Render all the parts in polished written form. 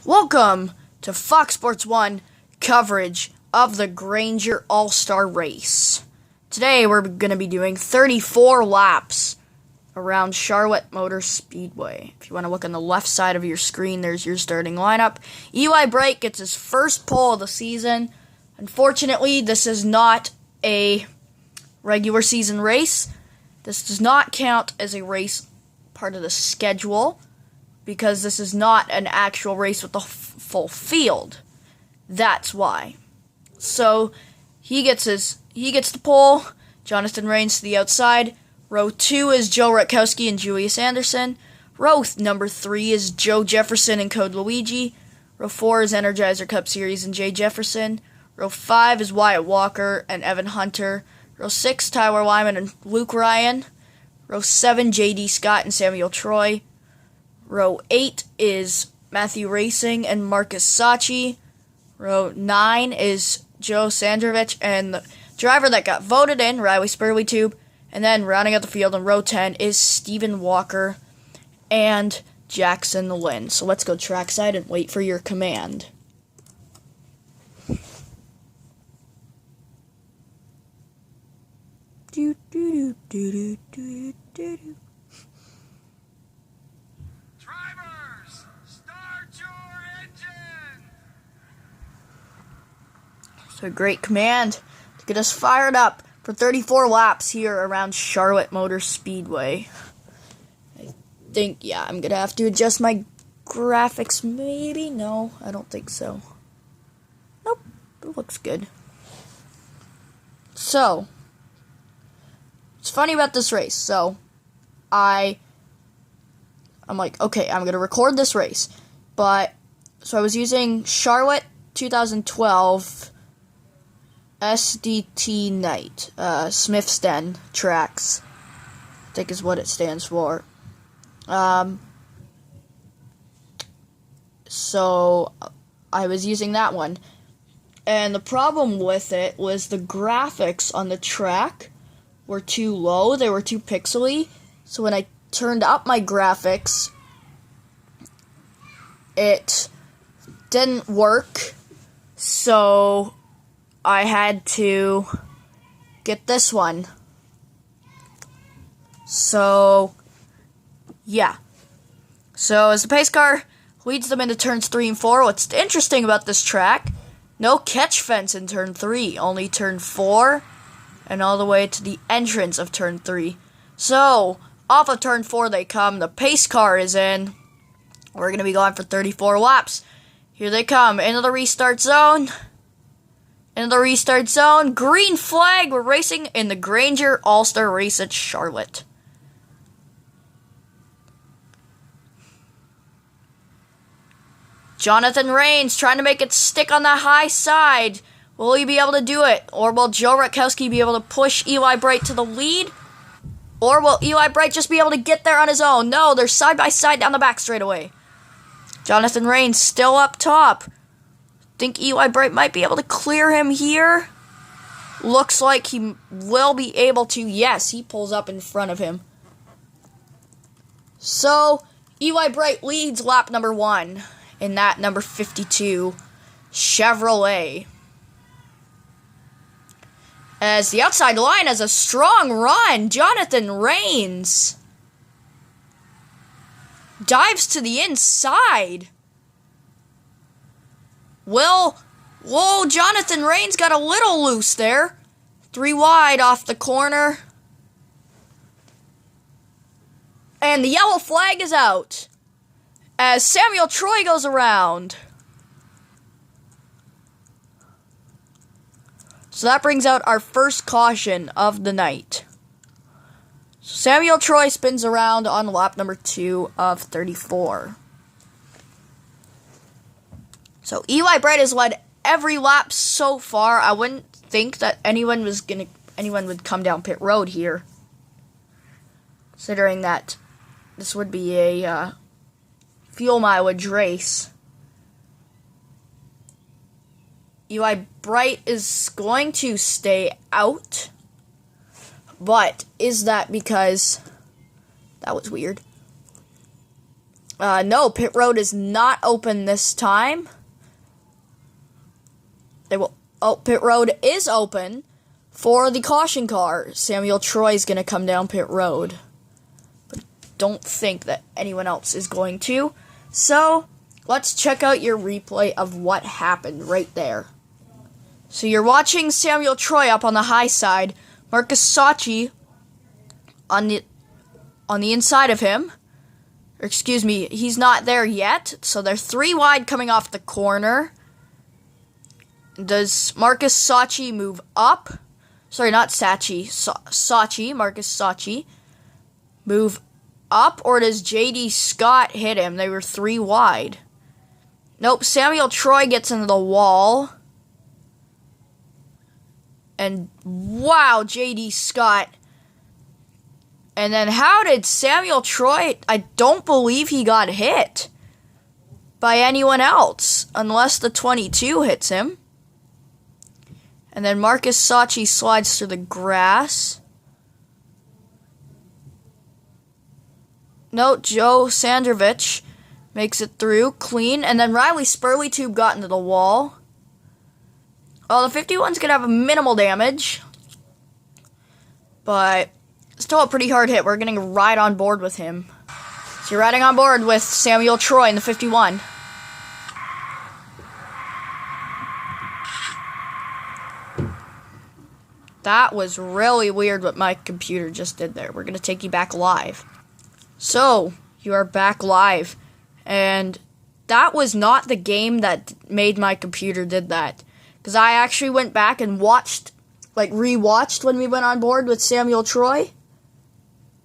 Welcome to Fox Sports 1 coverage of the Grainger All-Star Race. Today we're going to be doing 34 laps around Charlotte Motor Speedway. If you want to look on the left side of your screen, there's your starting lineup. Eli Bright gets his first pole of the season. Unfortunately, this is not a regular season race. This does not count as a race part of the schedule, because this is not an actual race with the full field. That's why. So he gets the pole. Jonathan Rains to the outside. Row 2 is Joe Rutkowski and Julius Anderson. Row number 3 is Joe Jefferson and Code Luigi. Row 4 is Energizer Cup Series and Jay Jefferson. Row 5 is Wyatt Walker and Evan Hunter. Row 6, Tyler Lyman and Luke Ryan. Row 7, J.D. Scott and Samuel Troy. Row 8 is Matthew Racing and Marcus Sachi. Row 9 is Joe Sandrovich and the driver that got voted in, Riley Spurley Tube. And then rounding out the field in row 10 is Stephen Walker and Jackson Lynn. So let's go trackside and wait for your command. Do do do do do do do. Drivers, start your engine! So great command to get us fired up for 34 laps here around Charlotte Motor Speedway. I think, yeah, I'm going to have to adjust my graphics, maybe? No, I don't think so. Nope, it looks good. So, it's funny about this race. So, I'm like, okay, I'm going to record this race. So I was using Charlotte 2012 SDT Night, Smith's Den Tracks, I think is what it stands for. So I was using that one. And the problem with it was the graphics on the track were too low, they were too pixely. So when I turned up my graphics, it didn't work. So I had to get this one. So, yeah. So as the pace car leads them into turns 3 and 4, what's interesting about this track, no catch fence in turn 3, only turn 4, and all the way to the entrance of turn 3. So, off of turn 4 they come, the pace car is in. We're going to be going for 34 laps. Here they come, into the restart zone. In the restart zone, green flag, we're racing in the Grainger All-Star Race at Charlotte. Jonathan Rains trying to make it stick on the high side. Will he be able to do it? Or will Joe Rutkowski be able to push Eli Bright to the lead? Or will Eli Bright just be able to get there on his own? No, they're side by side down the back straightaway. Jonathan Rains still up top. Think Eli Bright might be able to clear him here. Looks like he will be able to. Yes, he pulls up in front of him. So, Eli Bright leads lap number 1 in that number 52 Chevrolet. As the outside line has a strong run, Jonathan Rains dives to the inside. Whoa, Jonathan Rains got a little loose there. 3 wide off the corner. And the yellow flag is out as Samuel Troy goes around. So that brings out our first caution of the night. So Samuel Troy spins around on lap number 2 of 34. So Eli Bright has led every lap so far. I wouldn't think that anyone would come down pit road here, considering that this would be a fuel mileage race. Eli Bright is going to stay out, but is that because that was weird? No, pit road is not open this time. Pit road is open for the caution car. Samuel Troy is going to come down pit road. But don't think that anyone else is going to. So, let's check out your replay of what happened right there. So you're watching Samuel Troy up on the high side. Marcus Sacchi on the inside of him. Or excuse me, he's not there yet. So they're 3 wide coming off the corner. Does Marcus Sacchi move up? Sorry, not Sacchi. Sacchi, Marcus Sacchi. Move up, or does J.D. Scott hit him? They were 3 wide. Nope, Samuel Troy gets into the wall. And wow, J.D. Scott. And then how did Samuel Troy... I don't believe he got hit by anyone else, unless the 22 hits him. And then Marcus Sacchi slides through the grass. No, Joe Sandrovich makes it through clean. And then Riley Spurleytube got into the wall. Well, the 51's going to have a minimal damage. But still a pretty hard hit. We're getting right on board with him. So you're riding on board with Samuel Troy in the 51. That was really weird what my computer just did there. We're going to take you back live. So, you are back live. And that was not the game that made my computer did that. Because I actually went back and rewatched when we went on board with Samuel Troy.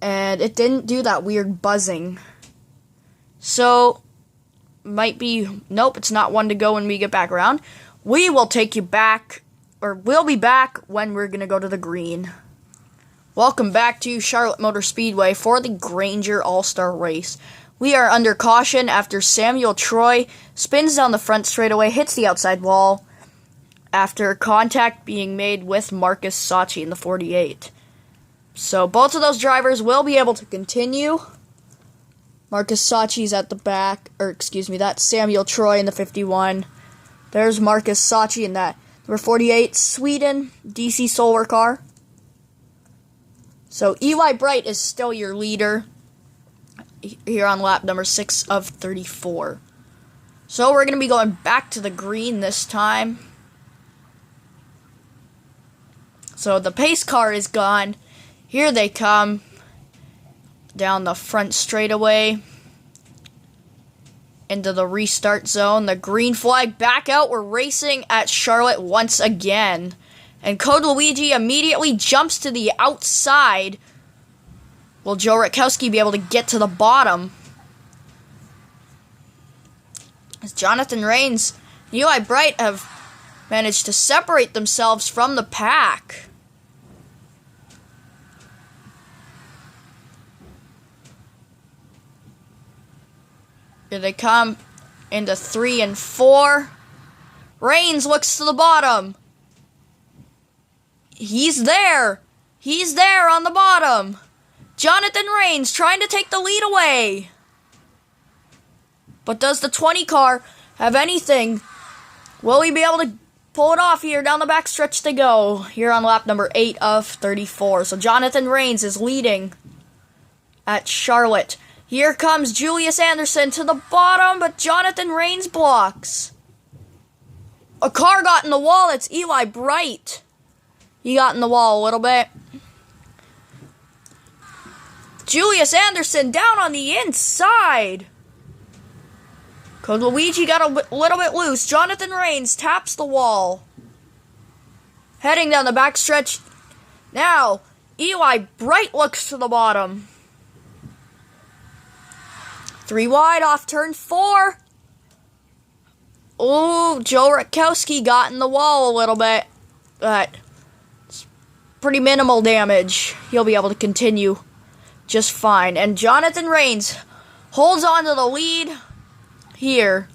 And it didn't do that weird buzzing. So, nope, it's not one to go when we get back around. We will take you back, or we'll be back when we're going to go to the green. Welcome back to Charlotte Motor Speedway for the Grainger All-Star Race. We are under caution after Samuel Troy spins down the front straightaway, hits the outside wall, after contact being made with Marcus Sacchi in the 48. So both of those drivers will be able to continue. Marcus Sacchi's at the back, that's Samuel Troy in the 51. There's Marcus Sacchi in that number 48 Sweden DC Solar car. So Eli Bright is still your leader here on lap number 6 of 34. So we're going to be going back to the green this time. So the pace car is gone. Here they come down the front straightaway into the restart zone. The green flag back out. We're racing at Charlotte once again. And Code Luigi immediately jumps to the outside. Will Joe Rutkowski be able to get to the bottom? As Jonathan Rains and Eli Bright have managed to separate themselves from the pack. Here they come into 3 and 4. Rains looks to the bottom. He's there. He's there on the bottom. Jonathan Rains trying to take the lead away. But does the 20 car have anything? Will he be able to pull it off here? Down the backstretch they go. Here on lap number 8 of 34. So Jonathan Rains is leading at Charlotte. Here comes Julius Anderson to the bottom, but Jonathan Rains blocks. A car got in the wall. It's Eli Bright. He got in the wall a little bit. Julius Anderson down on the inside. Code Luigi got a little bit loose. Jonathan Rains taps the wall. Heading down the backstretch. Now, Eli Bright looks to the bottom. 3 wide off turn 4. Oh, Joe Rutkowski got in the wall a little bit. But it's pretty minimal damage. He'll be able to continue just fine. And Jonathan Rains holds on to the lead here.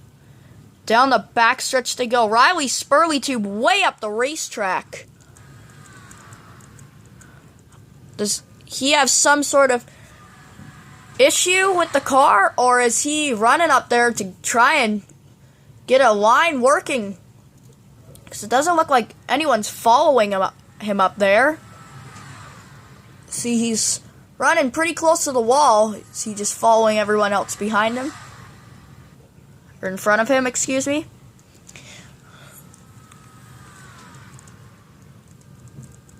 Down the backstretch they go. Riley Spurleytube way up the racetrack. Does he have some sort of issue with the car, or is he running up there to try and get a line working? Because it doesn't look like anyone's following him up there. See, he's running pretty close to the wall. Is he just following everyone else behind him? Or in front of him, excuse me.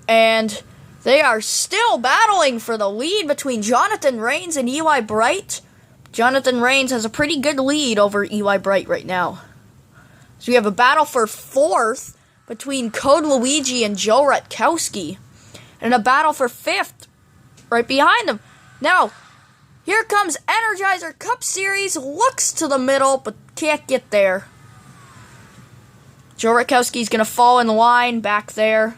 And they are still battling for the lead between Jonathan Rains and Eli Bright. Jonathan Rains has a pretty good lead over Eli Bright right now. So we have a battle for fourth between Code Luigi and Joe Rutkowski. And a battle for fifth right behind them. Now, here comes Energizer Cup Series. Looks to the middle, but can't get there. Joe Rutkowski's going to fall in line back there.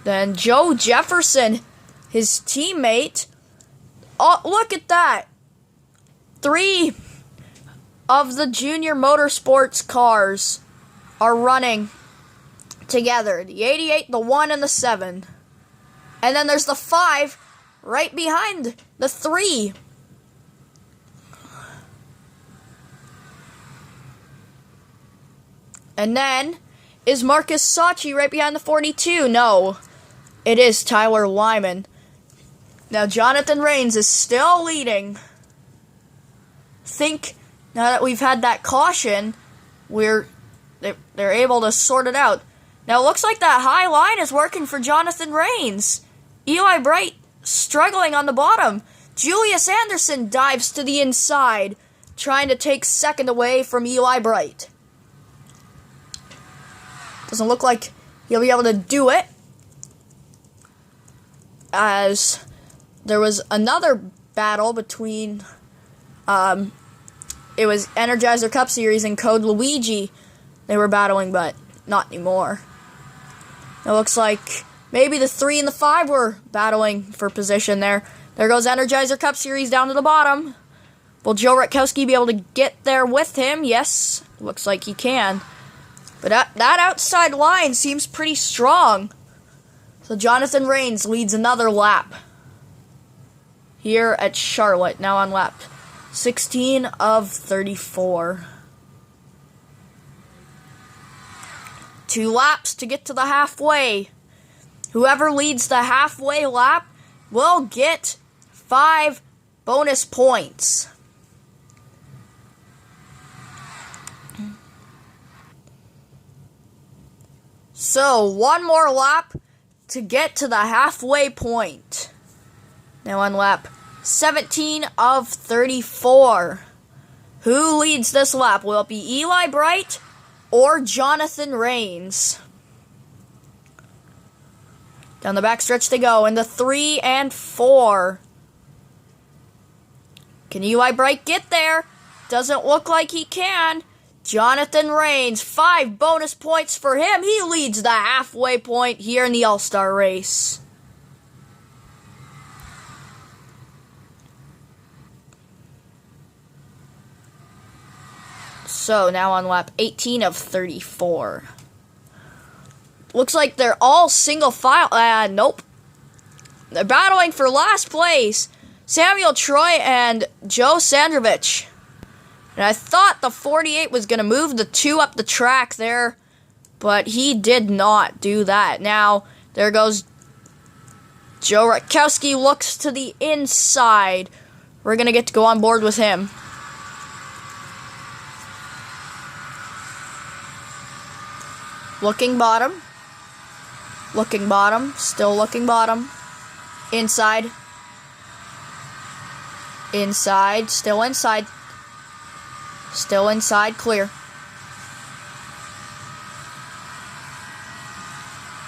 Then Joe Jefferson, his teammate. Oh, look at that. 3 of the Junior Motorsports cars are running together. The 88, the 1, and the 7. And then there's the 5 right behind the 3. And then, is Marcus Sachi right behind the 42? No. It is Tyler Lyman. Now, Jonathan Rains is still leading. Think, now that we've had that caution, they're able to sort it out. Now, it looks like that high line is working for Jonathan Rains. Eli Bright struggling on the bottom. Julius Anderson dives to the inside, trying to take second away from Eli Bright. Doesn't look like he'll be able to do it, as there was another battle between, it was Energizer Cup Series and Code Luigi. They were battling, but not anymore. It looks like maybe the 3 and the 5 were battling for position there. There goes Energizer Cup Series down to the bottom. Will Joe Rutkowski be able to get there with him? Yes, looks like he can. But that outside line seems pretty strong. So Jonathan Rains leads another lap here at Charlotte, now on lap 16 of 34. 2 laps to get to the halfway. Whoever leads the halfway lap will get 5 bonus points. So, 1 more lap to get to the halfway point. Now on lap 17 of 34. Who leads this lap? Will it be Eli Bright or Jonathan Rains? Down the backstretch they go in the 3 and 4. Can Eli Bright get there? Doesn't look like he can. Jonathan Rains, 5 bonus points for him. He leads the halfway point here in the All-Star race. So now on lap 18 of 34. Looks like they're all single file. Nope. They're battling for last place. Samuel Troy and Joe Sandrovich. And I thought the 48 was going to move the 2 up the track there, but he did not do that. Now, there goes Joe Rutkowski, looks to the inside. We're going to get to go on board with him. Looking bottom. Looking bottom. Still looking bottom. Inside. Inside. Still inside. Still inside, clear.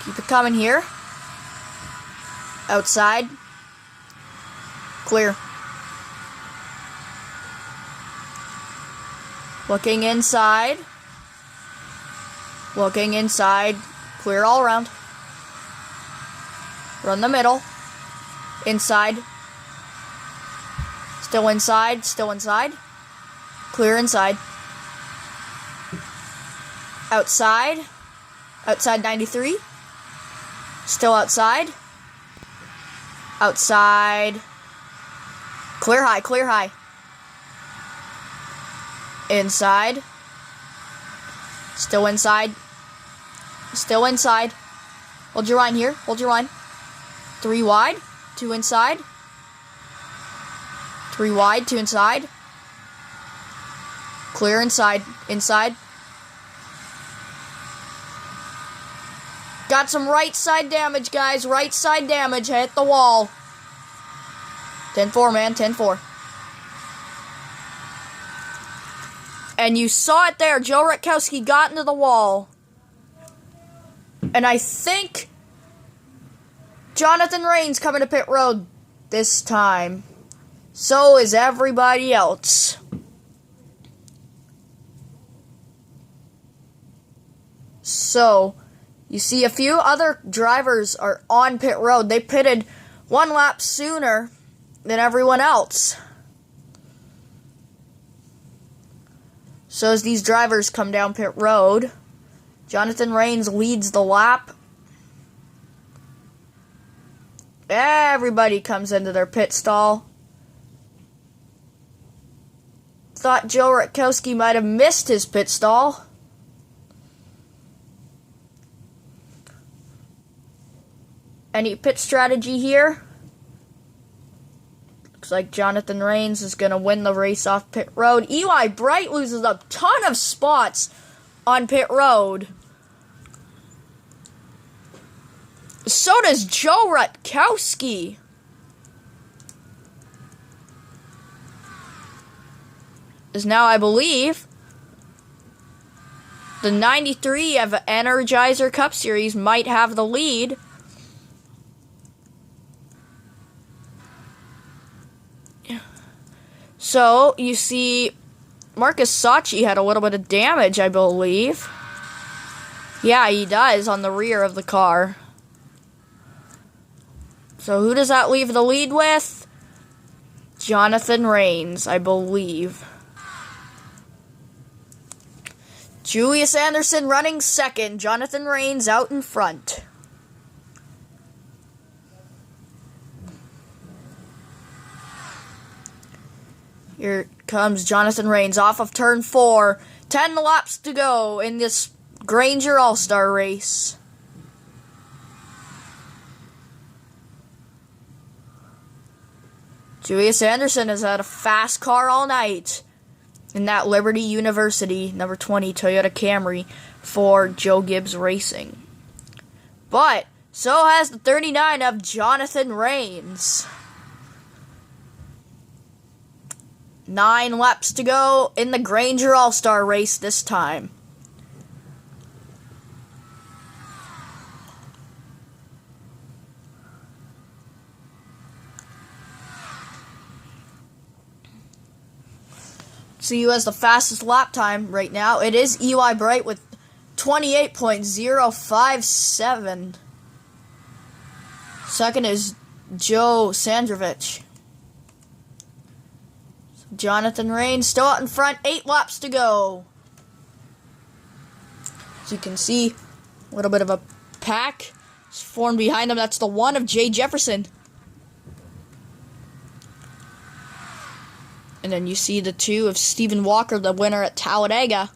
Keep it coming here. Outside. Clear. Looking inside. Looking inside. Clear all around. Run the middle. Inside. Still inside. Still inside. Clear inside. Outside. Outside 93. Still outside. Outside. Clear high, clear high. Inside. Still inside. Still inside. Hold your line here. Hold your line. 3 wide. 2 inside. 3 wide. 2 inside. Clear inside. Inside. Got some right side damage, guys. Right side damage. Hit the wall. 10-4, man. 10-4. And you saw it there. Joe Rutkowski got into the wall. And I think Jonathan Rains coming to pit road this time. So is everybody else. So, you see a few other drivers are on pit road. They pitted 1 lap sooner than everyone else. So as these drivers come down pit road, Jonathan Rains leads the lap. Everybody comes into their pit stall. Thought Joe Rutkowski might have missed his pit stall. Any pit strategy here? Looks like Jonathan Rains is going to win the race off pit road. Eli Bright loses a ton of spots on pit road. So does Joe Rutkowski. Is now, I believe, the 93 of Energizer Cup Series might have the lead. So, you see, Marcus Sachi had a little bit of damage, I believe. Yeah, he does, on the rear of the car. So, who does that leave the lead with? Jonathan Rains, I believe. Julius Anderson running second. Jonathan Rains out in front. Here comes Jonathan Rains off of turn 4. 10 laps to go in this Grainger All-Star race. Julius Anderson has had a fast car all night in that Liberty University number 20 Toyota Camry for Joe Gibbs Racing. But so has the 39 of Jonathan Rains. 9 laps to go in the Grainger All-Star race this time. See who has the fastest lap time right now. It is Eli Bright with 28.057. Second is Joe Sandrovich. Jonathan Rains still out in front. 8 laps to go. As you can see, a little bit of a pack is formed behind him. That's the 1 of Jay Jefferson. And then you see the 2 of Stephen Walker, the winner at Talladega.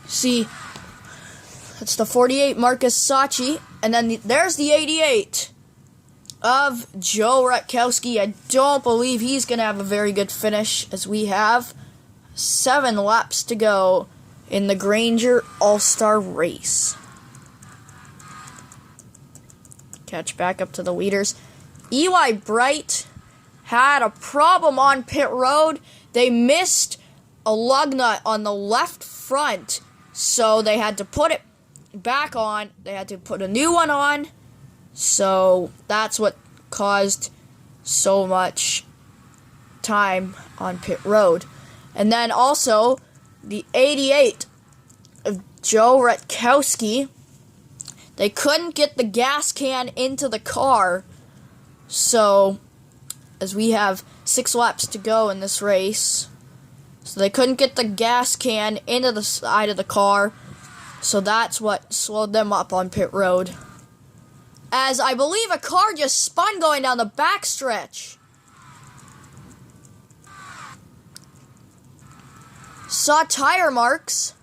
See, that's the 48, Marcus Sachi. And then there's the 88 of Joe Rutkowski. I don't believe he's going to have a very good finish, as we have 7 laps to go in the Grainger All-Star race. Catch back up to the leaders. Eli Bright had a problem on pit road. They missed a lug nut on the left front, so they had to put it back on. They had to put a new one on, so that's what caused so much time on pit road. And then also the 88 of Joe Rutkowski, they couldn't get the gas can into the car, so as we have 6 laps to go in this race, so they couldn't get the gas can into the side of the car. So that's what slowed them up on pit road. as I believe a car just spun going down the backstretch. Saw tire marks.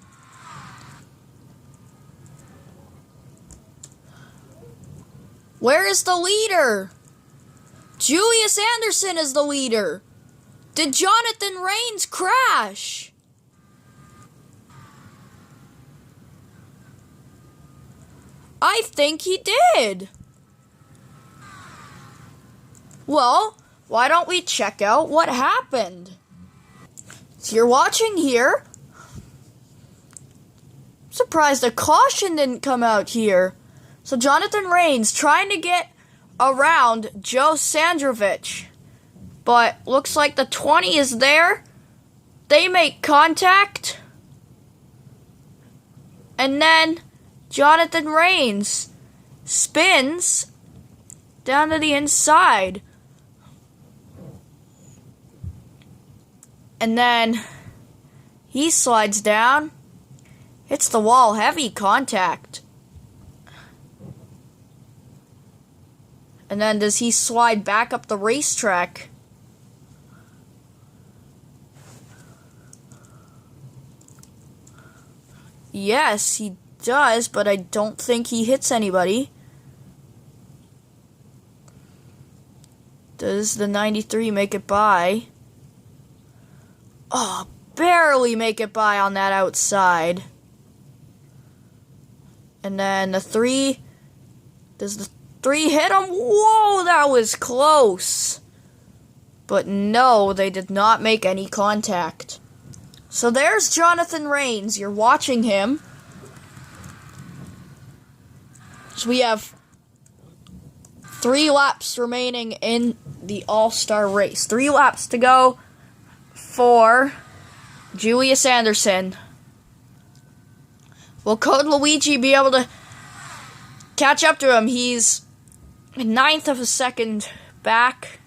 Where is the leader? Julius Anderson is the leader. Did Jonathan Rains crash? I think he did. Well, why don't we check out what happened? So you're watching here. Surprised a caution didn't come out here. So Jonathan Rains trying to get around Joe Sandrovich. But looks like the 20 is there. They make contact. And then Jonathan Rains spins down to the inside. And then he slides down. Hits the wall, heavy contact. And then does he slide back up the racetrack? Yes, he does, but I don't think he hits anybody. Does the 93 make it by? Oh, barely make it by on that outside. And then the 3, does the 3 hit him? Whoa, that was close. But no, they did not make any contact. So there's Jonathan Rains. You're watching him. So we have 3 laps remaining in the All-Star race. 3 laps to go for Julius Anderson. Will Code Luigi be able to catch up to him? He's 1/9 of a second back.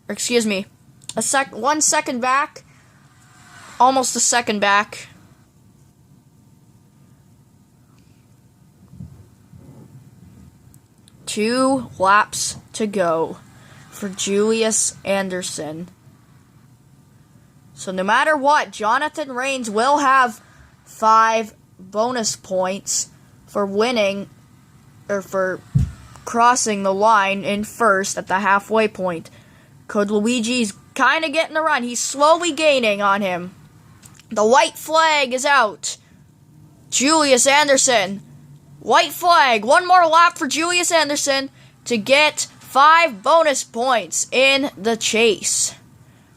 Or excuse me, 1 second back. Almost a second back. Two laps to go for Julius Anderson. So no matter what, Jonathan Rains will have 5 bonus points for winning, or for crossing the line in first at the halfway point. Code Luigi's kind of getting the run. He's slowly gaining on him. The white flag is out. Julius Anderson. White flag. 1 more lap for Julius Anderson to get 5 bonus points in the chase.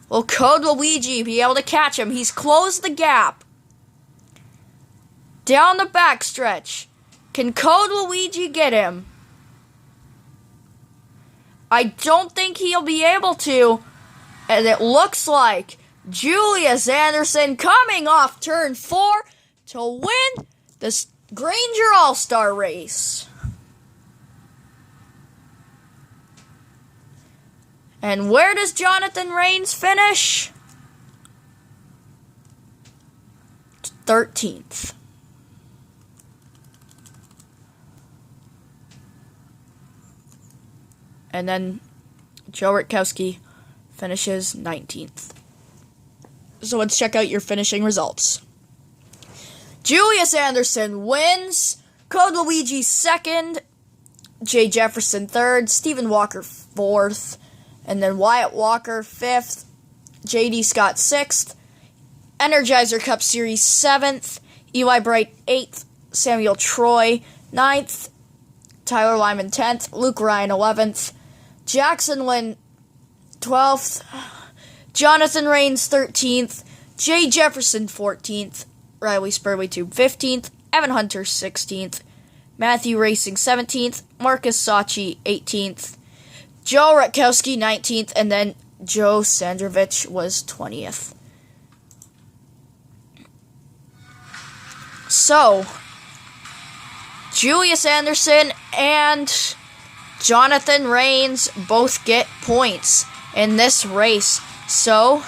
Will Code Luigi be able to catch him? He's closed the gap. Down the backstretch. Can Code Luigi get him? I don't think he'll be able to. And it looks like Julius Anderson coming off turn 4 to win this Grainger All-Star race. And where does Jonathan Rains finish? 13th. And then Joe Rutkowski finishes 19th. So let's check out your finishing results. Julius Anderson wins. Code Luigi 2nd. Jay Jefferson 3rd. Stephen Walker 4th. And then Wyatt Walker 5th. JD Scott 6th. Energizer Cup Series 7th. Eli Bright 8th. Samuel Troy 9th. Tyler Lyman 10th. Luke Ryan 11th. Jackson Lynn 12th. Jonathan Rains 13th. Jay Jefferson 14th. Riley Spurley 15th. Evan Hunter 16th. Matthew Racing 17th. Marcus Sachi 18th. Joe Rutkowski 19th. And then Joe Sandrovich was 20th. So, Julius Anderson and Jonathan Rains both get points in this race. So,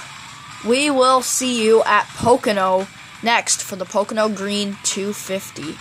we will see you at Pocono next for the Pocono Green 250.